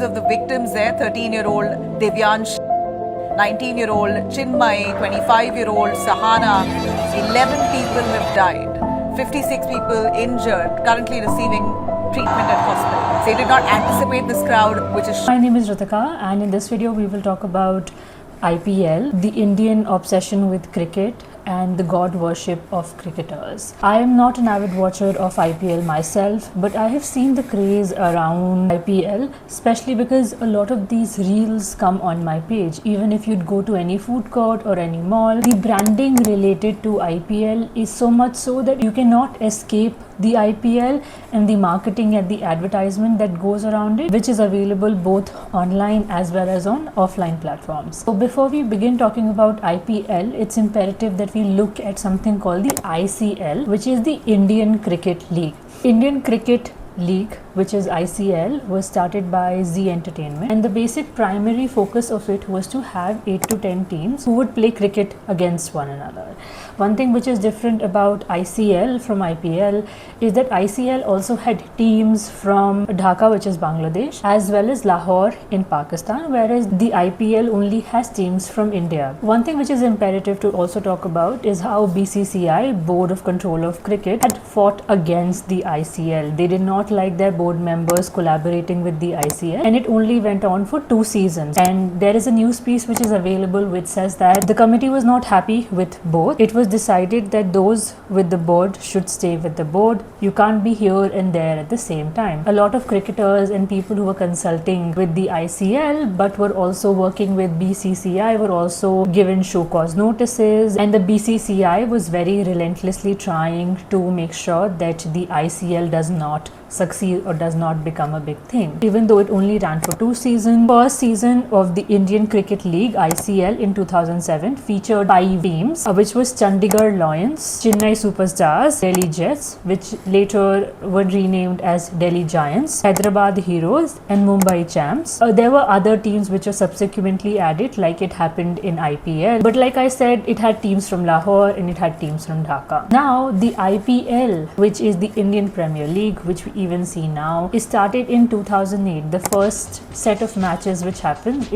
faces of the victims there, 13-year-old Divyansh, 19-year-old Chinmay, 25-year-old Sahana. 11 people have died, 56 people injured, currently receiving treatment at hospital. They did not anticipate this crowd, which is... My name is Ritika, and in this video we will talk about IPL, the Indian obsession with cricket and the god worship of cricketers. I am not an avid watcher of IPL myself, but I have seen the craze around IPL, especially because a lot of these reels come on my page. Even if you'd go to any food court or any mall, the branding related to IPL is so much so that you cannot escape the IPL and the marketing and the advertisement that goes around it, which is available both online as well as on offline platforms. So before we begin talking about IPL, it's imperative that we look at something called the ICL, which is the Indian Cricket League. Indian Cricket League, which is ICL, was started by Zee Entertainment, and the basic primary focus of it was to have 8 to 10 teams who would play cricket against one another. One thing which is different about ICL from IPL is that ICL also had teams from Dhaka, which is Bangladesh, as well as Lahore in Pakistan, whereas the IPL only has teams from India. One thing which is imperative to also talk about is how BCCI, Board of Control of Cricket, had fought against the ICL. They did not like their board members collaborating with the ICL, and it only went on for 2 seasons. And there is a news piece which is available which says that the committee was not happy with both. It was decided that those with the board should stay with the board. You can't be here and there at the same time. A lot of cricketers and people who were consulting with the ICL but were also working with BCCI were also given show cause notices, and the BCCI was very relentlessly trying to make sure that the ICL does not succeed or does not become a big thing, even though it only ran for 2 seasons. First season of the Indian Cricket League ICL in 2007 featured 5 teams, which was Chandigarh Lions, Chennai Superstars, Delhi Jets, which later were renamed as Delhi Giants, Hyderabad Heroes, and Mumbai Champs. There were other teams which were subsequently added, like it happened in IPL, but like I said, it had teams from Lahore and it had teams from Dhaka. Now the IPL, which is the Indian Premier League, which we even see now, is started in 2008. The first set of matches which happens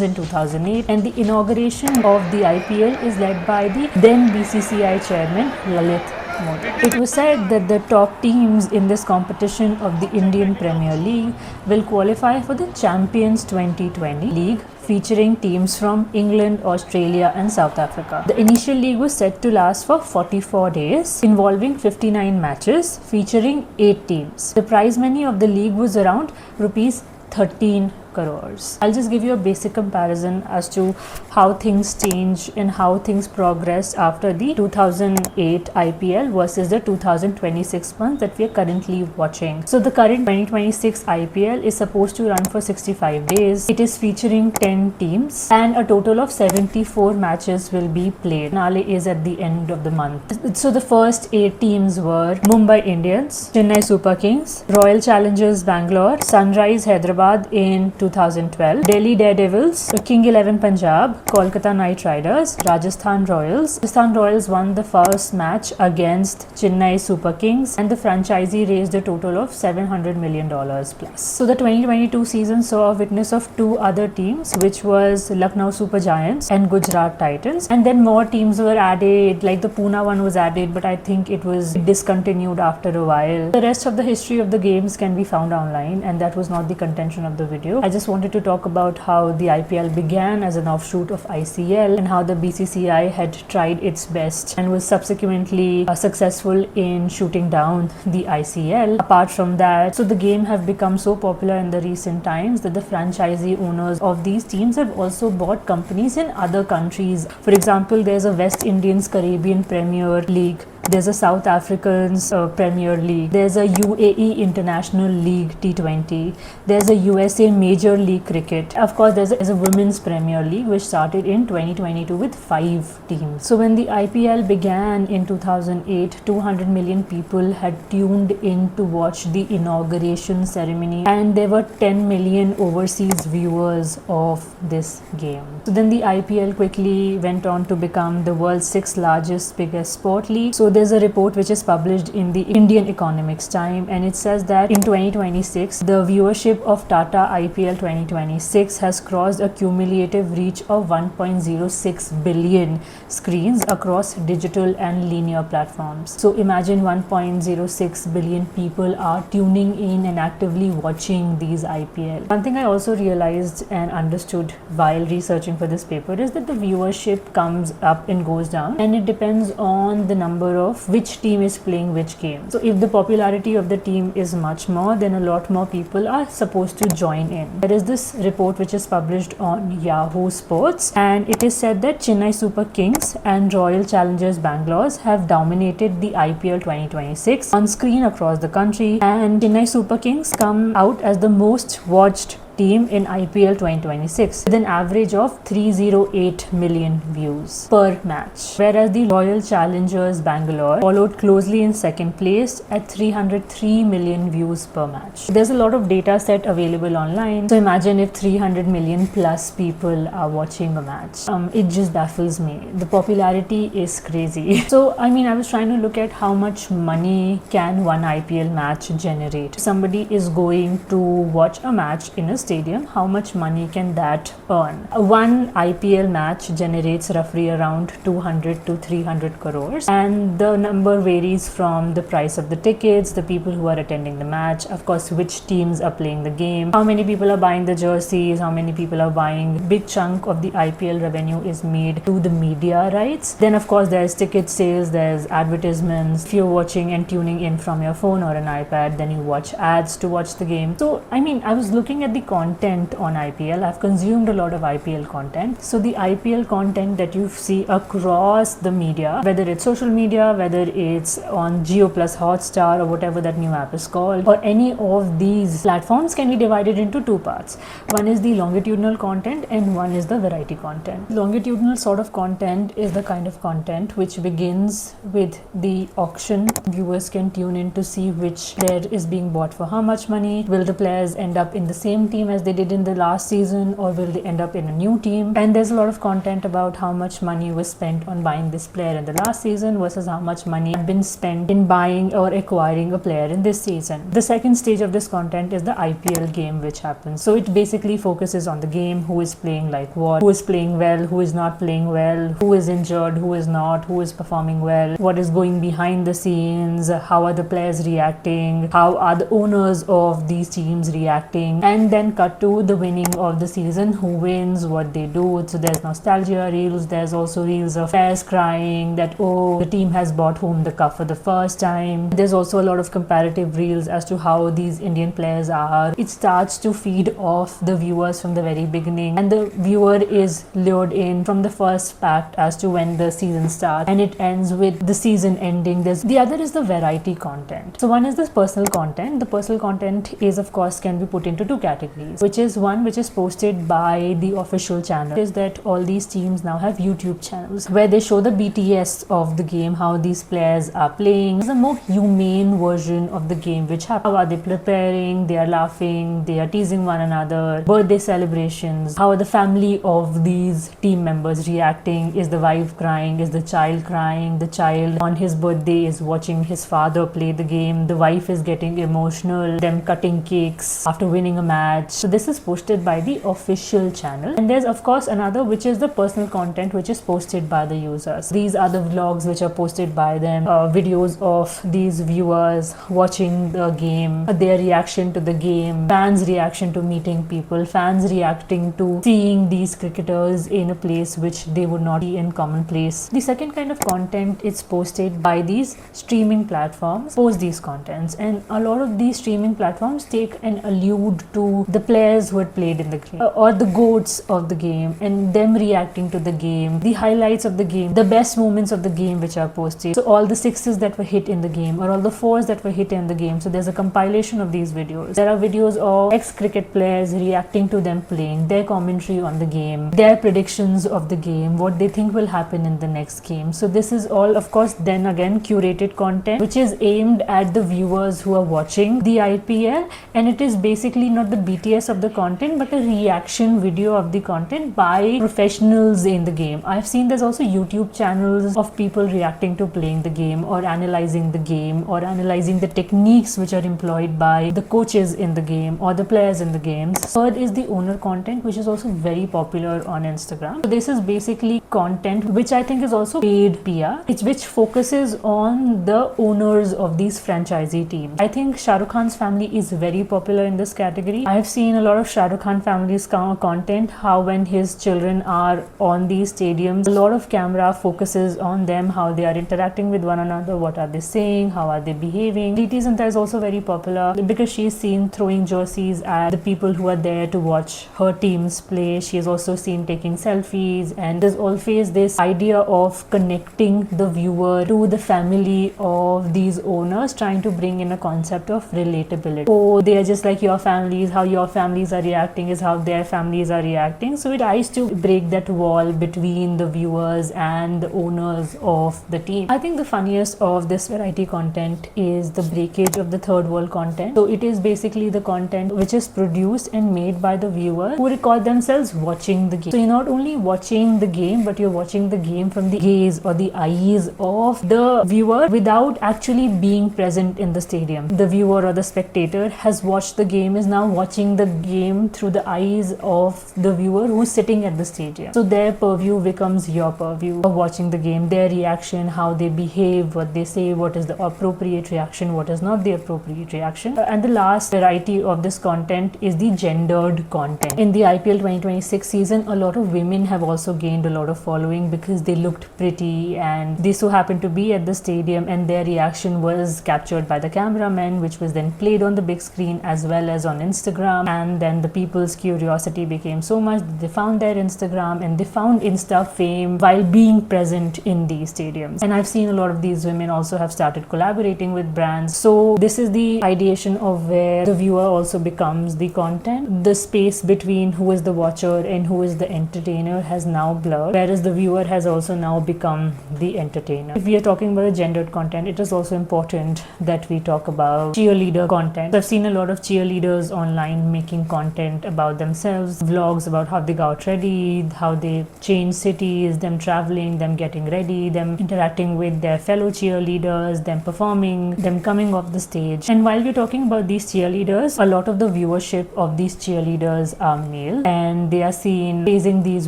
in 2008, and the inauguration of the IPL is led by the then BCCI chairman Lalit Modi. It was said that the top teams in this competition of the Indian Premier League will qualify for the Champions 2020 League, featuring teams from England, Australia and South Africa. The initial league was set to last for 44 days, involving 59 matches, featuring 8 teams. The prize money of the league was around rupees 13 crores. I'll just give you a basic comparison as to how things change and how things progressed after the 2008 IPL versus the 2026 one that we are currently watching. So the current 2026 IPL is supposed to run for 65 days. It is featuring 10 teams and a total of 74 matches will be played. Finale is at the end of the month. So the first 8 teams were Mumbai Indians, Chennai Super Kings, Royal Challengers Bangalore, Sunrise Hyderabad in 2012, Delhi Daredevils, King 11 Punjab, Kolkata Knight Riders, Rajasthan Royals. Rajasthan Royals won the first match against Chennai Super Kings, and the franchisee raised a total of $700 million plus. So the 2022 season saw a witness of 2 other teams, which was Lucknow Super Giants and Gujarat Titans, and then more teams were added, like the Pune one was added, but I think it was discontinued after a while. The rest of the history of the games can be found online, and that was not the contention of the video. I just wanted to talk about how the IPL began as an offshoot of ICL and how the BCCI had tried its best and was subsequently successful in shooting down the ICL. Apart from that, so the game have become so popular in the recent times that the franchisee owners of these teams have also bought companies in other countries. For example, there's a West Indians Caribbean Premier League, there's a South Africans Premier League, there's a UAE International League T20, there's a USA Major League Cricket. Of course, there's a Women's Premier League which started in 2022 with 5 teams. So when the IPL began in 2008, 200 million people had tuned in to watch the inauguration ceremony, and there were 10 million overseas viewers of this game. So then the IPL quickly went on to become the world's 6th largest, biggest sport league. So there's a report which is published in the Indian Economics Time, and it says that in 2026, the viewership of Tata IPL 2026 has crossed a cumulative reach of 1.06 billion screens across digital and linear platforms. So imagine 1.06 billion people are tuning in and actively watching these IPL. One thing I also realized and understood while researching for this paper is that the viewership comes up and goes down, and it depends on the number of which team is playing which game. So if the popularity of the team is much more, then a lot more people are supposed to join in. There is this report which is published on Yahoo Sports, and it is said that Chennai Super Kings and Royal Challengers Bangalore have dominated the IPL 2026 on screen across the country, and Chennai Super Kings come out as the most watched team in IPL 2026 with an average of 308 million views per match, whereas the Royal Challengers Bangalore followed closely in second place at 303 million views per match. There's a lot of data set available online, so imagine if 300 million plus people are watching a match. It just baffles me. The popularity is crazy. So I was trying to look at how much money can one IPL match generate. If somebody is going to watch a match in a stadium, how much money can that earn? One IPL match generates roughly around 200 to 300 crores, and the number varies from the price of the tickets, the people who are attending the match, of course which teams are playing the game, how many people are buying the jerseys, how many people are buying. Big chunk of the IPL revenue is made to the media rights. Then of course there's ticket sales, there's advertisements. If you're watching and tuning in from your phone or an iPad, then you watch ads to watch the game. So I was looking at the content on IPL. I've consumed a lot of IPL content. So the IPL content that you see across the media, whether it's social media, whether it's on Jio Plus Hotstar or whatever that new app is called, or any of these platforms, can be divided into two parts. One is the longitudinal content and one is the variety content. Longitudinal sort of content is the kind of content which begins with the auction. Viewers can tune in to see which player is being bought for how much money. Will the players end up in the same team as they did in the last season, or will they end up in a new team? And there's a lot of content about how much money was spent on buying this player in the last season versus how much money had been spent in buying or acquiring a player in this season. The second stage of this content is the IPL game which happens. So it basically focuses on the game, who is playing like what, who is playing well, who is not playing well, who is injured, who is not, who is performing well, what is going behind the scenes, how are the players reacting, how are the owners of these teams reacting, and then cut to the winning of the season, who wins, what they do. So there's nostalgia reels, there's also reels of players crying that, oh, the team has brought home the cup for the first time. There's also a lot of comparative reels as to how these Indian players are. It starts to feed off the viewers from the very beginning, and the viewer is lured in from the first fact as to when the season starts, and it ends with the season ending. The other is the variety content. So one is this personal content. The personal content is, of course, can be put into two categories, which is one which is posted by the official channel. Is that all these teams now have YouTube channels where they show the BTS of the game, how these players are playing. It's a more humane version of the game which happens. How are they preparing? They are laughing, they are teasing one another, birthday celebrations. How are the family of these team members reacting? Is the wife crying? Is the child crying? The child on his birthday is watching his father play the game. The wife is getting emotional, them cutting cakes after winning a match. So this is posted by the official channel. And there's of course another which is the personal content which is posted by the users. These are the vlogs which are posted by them, videos of these viewers watching the game, their reaction to the game, fans' reaction to meeting people, fans reacting to seeing these cricketers in a place which they would not be in commonplace. The second kind of content is posted by these streaming platforms, post these contents, and a lot of these streaming platforms take and allude to the players who had played in the game, or the goats of the game, and them reacting to the game, the highlights of the game, the best moments of the game which are posted. So all the sixes that were hit in the game, or all the fours that were hit in the game. So there's a compilation of these videos. There are videos of ex-cricket players reacting to them playing, their commentary on the game, their predictions of the game, what they think will happen in the next game. So this is all, of course, then again curated content which is aimed at the viewers who are watching the IPL, and it is basically not the BTS of the content, but a reaction video of the content by professionals in the game. I've seen there's also YouTube channels of people reacting to playing the game or analyzing the game or analyzing the techniques which are employed by the coaches in the game or the players in the games. Third is the owner content, which is also very popular on Instagram. So this is basically content which I think is also paid PR, which focuses on the owners of these franchisee teams. I think Shah Rukh Khan's family is very popular in this category. I have seen a lot of Shah Rukh Khan family's content, how when his children are on these stadiums, a lot of camera focuses on them, how they are interacting with one another, what are they saying, how are they behaving. Preeti Zinta is also very popular because she is seen throwing jerseys at the people who are there to watch her teams play. She is also seen taking selfies, and there's always this idea of connecting the viewer to the family of these owners, trying to bring in a concept of relatability. Oh, they are just like your families, how your families are reacting is how their families are reacting. So it tries to break that wall between the viewers and the owners of the team. I think the funniest of this variety content is the breakage of the third world content. So it is basically the content which is produced and made by the viewer who record themselves watching the game. So you're not only watching the game, but you're watching the game from the gaze or the eyes of the viewer without actually being present in the stadium. The viewer or the spectator has watched the game, is now watching the game through the eyes of the viewer who's sitting at the stadium. So their purview becomes your purview of watching the game, their reaction, how they behave, what they say, what is the appropriate reaction, what is not the appropriate reaction. And the last variety of this content is the gendered content. In the IPL 2026 season, a lot of women have also gained a lot of following because they looked pretty and they so happened to be at the stadium, and their reaction was captured by the cameraman, which was then played on the big screen as well as on Instagram. And then the people's curiosity became so much that they found their Instagram and they found Insta fame while being present in these stadiums. And I've seen a lot of these women also have started collaborating with brands. So this is the ideation of where the viewer also becomes the content. The space between who is the watcher and who is the entertainer has now blurred, whereas the viewer has also now become the entertainer. If we are talking about a gendered content, it is also important that we talk about cheerleader content. So I've seen a lot of cheerleaders online making content about themselves, vlogs about how they got ready, how they change cities, them traveling, them getting ready, them interacting with their fellow cheerleaders, them performing, them coming off the stage. And while we're talking about these cheerleaders, a lot of the viewership of these cheerleaders are male, and they are seen praising these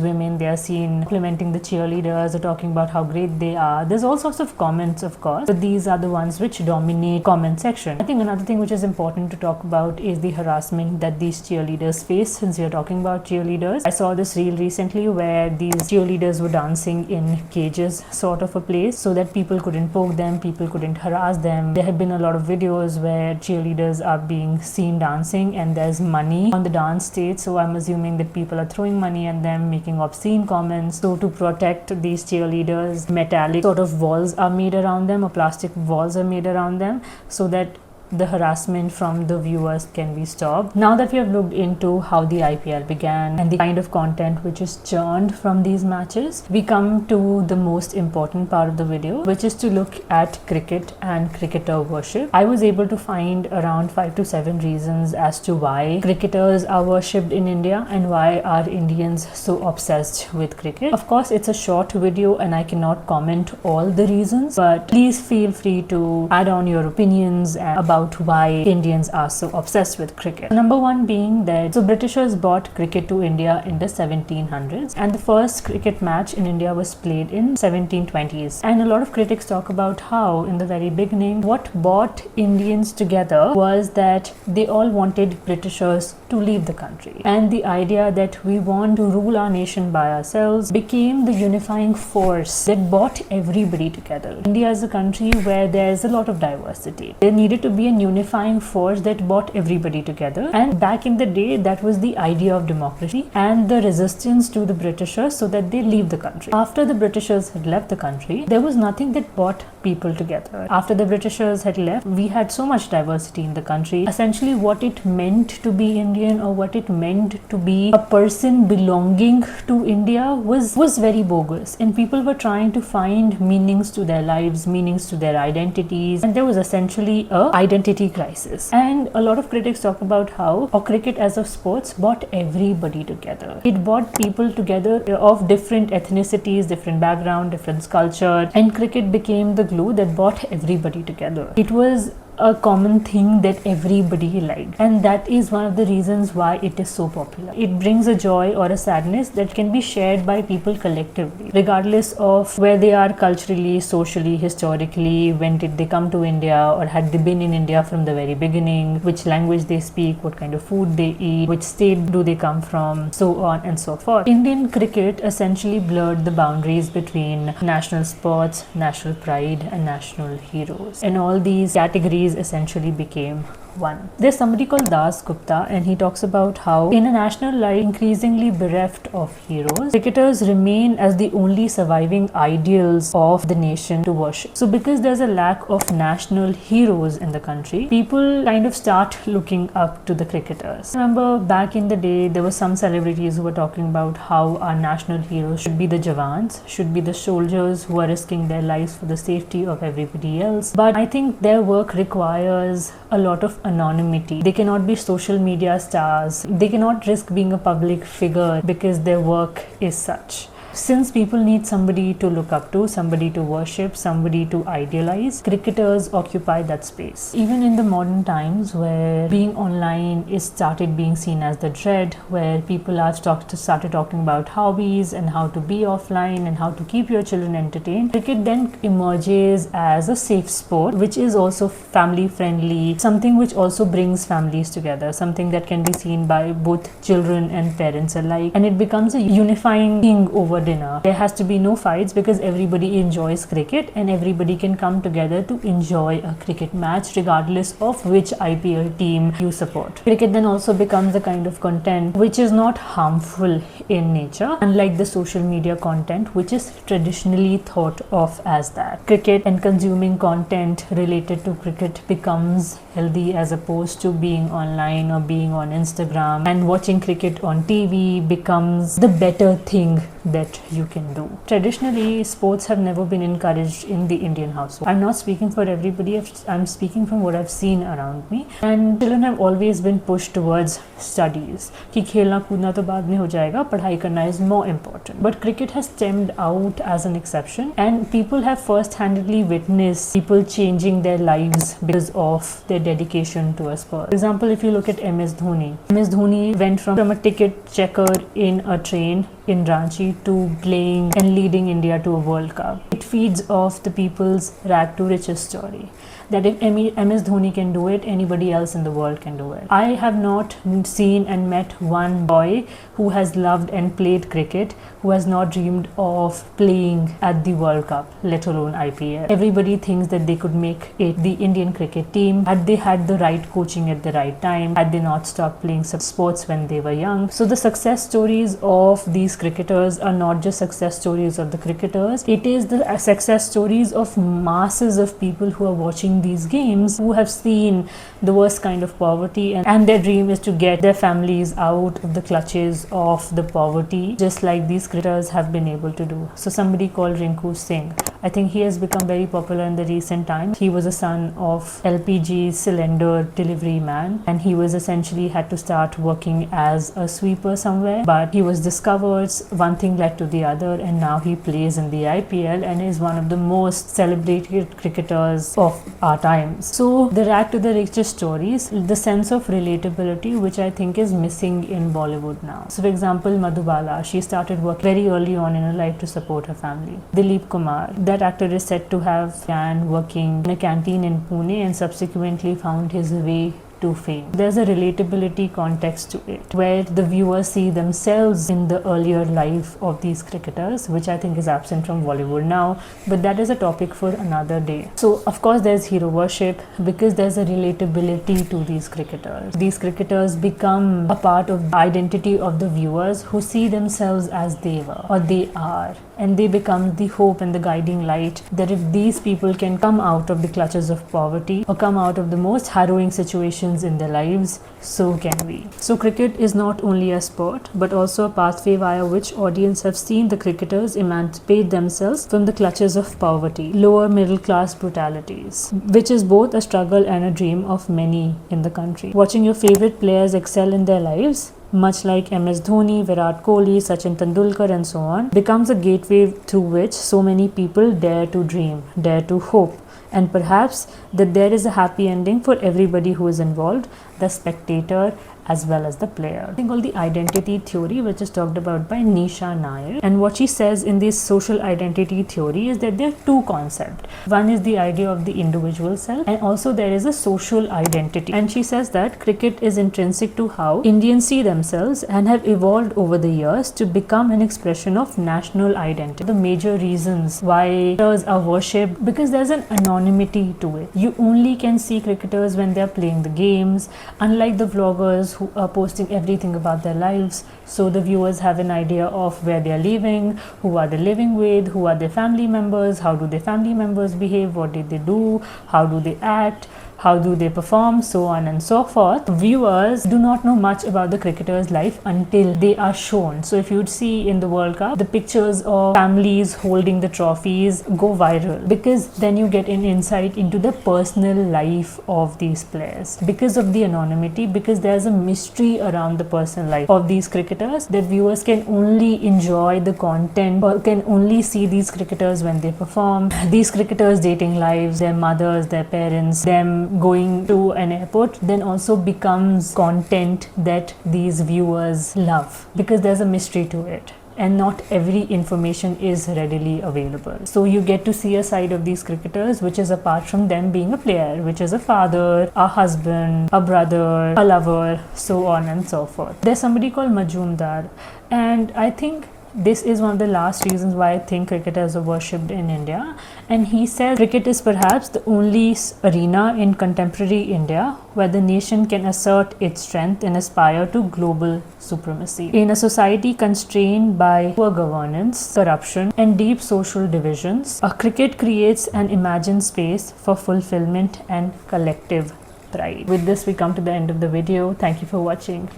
women, they are seen complimenting the cheerleaders or talking about how great they are. There's all sorts of comments, of course, but these are the ones which dominate comment section. I think another thing which is important to talk about is the harassment that these cheerleaders face. Since we are talking about cheerleaders, I saw this reel recently where these cheerleaders were dancing in cages sort of a place so that people couldn't poke them, people couldn't harass them. There have been a lot of videos where cheerleaders are being seen dancing and there's money on the dance stage, so I'm assuming that people are throwing money at them, making obscene comments. So to protect these cheerleaders, metallic sort of walls are made around them, or plastic walls are made around them, so that the harassment from the viewers can be stopped. Now that we have looked into how the IPL began and the kind of content which is churned from these matches, we come to the most important part of the video, which is to look at cricket and cricketer worship. I was able to find around 5 to 7 reasons as to why cricketers are worshipped in India and why are Indians so obsessed with cricket. Of course, it's a short video and I cannot comment all the reasons, but please feel free to add on your opinions about why Indians are so obsessed with cricket. Number one being that Britishers brought cricket to India in the 1700s, and the first cricket match in India was played in 1720s. And a lot of critics talk about how in the very beginning what brought Indians together was that they all wanted Britishers to leave the country, and the idea that we want to rule our nation by ourselves became the unifying force that brought everybody together. India is a country where there's a lot of diversity. There needed to be a unifying force that brought everybody together, and back in the day that was the idea of democracy and the resistance to the Britishers so that they leave the country. After the Britishers had left the country, there was nothing that brought people together. After the Britishers had left, we had so much diversity in the country. Essentially, what it meant to be Indian or what it meant to be a person belonging to India was very bogus, and people were trying to find meanings to their lives, meanings to their identities, and there was essentially a identity crisis. And a lot of critics talk about how cricket as a sports brought everybody together. It brought people together of different ethnicities, different background, different culture, and cricket became the glue that brought everybody together. It was a common thing that everybody liked, and that is one of the reasons why it is so popular. It brings a joy or a sadness that can be shared by people collectively, regardless of where they are culturally, socially, historically, when did they come to India, or had they been in India from the very beginning, which language they speak, what kind of food they eat, which state do they come from, so on and so forth. Indian cricket essentially blurred the boundaries between national sports, national pride, and national heroes, and all these categories essentially became one. There's somebody called Das Gupta, and he talks about how in a national life increasingly bereft of heroes, cricketers remain as the only surviving ideals of the nation to worship. So because there's a lack of national heroes in the country, people kind of start looking up to the cricketers. Remember back in the day, there were some celebrities who were talking about how our national heroes should be the Jawans, should be the soldiers who are risking their lives for the safety of everybody else. But I think their work requires a lot of anonymity. They cannot be social media stars. They cannot risk being a public figure because their work is such. Since people need somebody to look up to, somebody to worship, somebody to idealize, cricketers occupy that space. Even in the modern times where being online is started being seen as the dread, where people are started talking about hobbies and how to be offline and how to keep your children entertained, cricket then emerges as a safe sport, which is also family friendly, something which also brings families together, something that can be seen by both children and parents alike, and it becomes a unifying thing over dinner. There has to be no fights because everybody enjoys cricket and everybody can come together to enjoy a cricket match regardless of which IPL team you support. Cricket then also becomes a kind of content which is not harmful in nature, unlike the social media content which is traditionally thought of as that. Cricket and consuming content related to cricket becomes healthy as opposed to being online or being on Instagram, and watching cricket on TV becomes the better thing that you can do. Traditionally, sports have never been encouraged in the Indian household. I'm not speaking for everybody, I'm speaking from what I've seen around me, and children have always been pushed towards studies. कि खेलना कूदना तो बाद में हो जाएगा, पढ़ाई करना is more important. But cricket has stemmed out as an exception, and people have first-handedly witnessed people changing their lives because of their dedication to a sport. For example, if you look at MS Dhoni went from a ticket checker in a train in Ranchi to playing and leading India to a World Cup. It feeds off the people's rag to riches story, that if MS Dhoni can do it, anybody else in the world can do it. I have not seen and met one boy who has loved and played cricket who has not dreamed of playing at the World Cup, let alone IPL. Everybody thinks that they could make it the Indian cricket team had they had the right coaching at the right time, had they not stopped playing sports when they were young. So the success stories of these cricketers are not just success stories of the cricketers, it is the success stories of masses of people who are watching these games, who have seen the worst kind of poverty, and their dream is to get their families out of the clutches of the poverty, just like these cricketers have been able to do. So somebody called Rinku Singh, I think he has become very popular in the recent times. He was a son of LPG cylinder delivery man, and he was essentially had to start working as a sweeper somewhere, but he was discovered, one thing led to the other, and now he plays in the IPL and is one of the most celebrated cricketers of our times. So the rag to the riches stories, the sense of relatability which I think is missing in Bollywood now. So for example, Madhubala, she started working very early on in her life to support her family. Dilip Kumar, that actor is said to have began working in a canteen in Pune and subsequently found his way to fame. There's a relatability context to it, where the viewers see themselves in the earlier life of these cricketers, which I think is absent from Bollywood now, but that is a topic for another day. So of course there's hero worship, because there's a relatability to these cricketers. These cricketers become a part of the identity of the viewers who see themselves as they were or they are, and they become the hope and the guiding light that if these people can come out of the clutches of poverty or come out of the most harrowing situations in their lives, so can we. So cricket is not only a sport but also a pathway via which audience have seen the cricketers emancipate themselves from the clutches of poverty, lower middle class brutalities, which is both a struggle and a dream of many in the country. Watching your favorite players excel in their lives, much like MS Dhoni, Virat Kohli, Sachin Tendulkar and so on, becomes a gateway through which so many people dare to dream, dare to hope, and perhaps that there is a happy ending for everybody who is involved, the spectator as well as the player. I think all the identity theory, which is talked about by Nisha Nair, and what she says in this social identity theory is that there are two concepts. One is the idea of the individual self, and also there is a social identity. And she says that cricket is intrinsic to how Indians see themselves and have evolved over the years to become an expression of national identity. The major reasons why cricketers are worshipped, because there's an anonymity to it. You only can see cricketers when they're playing the games, unlike the vloggers who are posting everything about their lives, so the viewers have an idea of where they are living, who are they living with, who are their family members, how do their family members behave, what did they do, how do they act, how do they perform, so on and so forth. Viewers do not know much about the cricketer's life until they are shown. So if you'd see in the World Cup, the pictures of families holding the trophies go viral, because then you get an insight into the personal life of these players. Because of the anonymity, because there's a mystery around the personal life of these cricketers, that viewers can only enjoy the content or can only see these cricketers when they perform. These cricketers' dating lives, their mothers, their parents, them going to an airport, then also becomes content that these viewers love, because there's a mystery to it and not every information is readily available. So you get to see a side of these cricketers which is apart from them being a player, which is a father, a husband, a brother, a lover, so on and so forth. There's somebody called Majumdar, and I think this is one of the last reasons why I think cricketers are worshipped in India. And he says cricket is perhaps the only arena in contemporary India where the nation can assert its strength and aspire to global supremacy. In a society constrained by poor governance, corruption, and deep social divisions, cricket creates an imagined space for fulfillment and collective pride. With this, we come to the end of the video. Thank you for watching.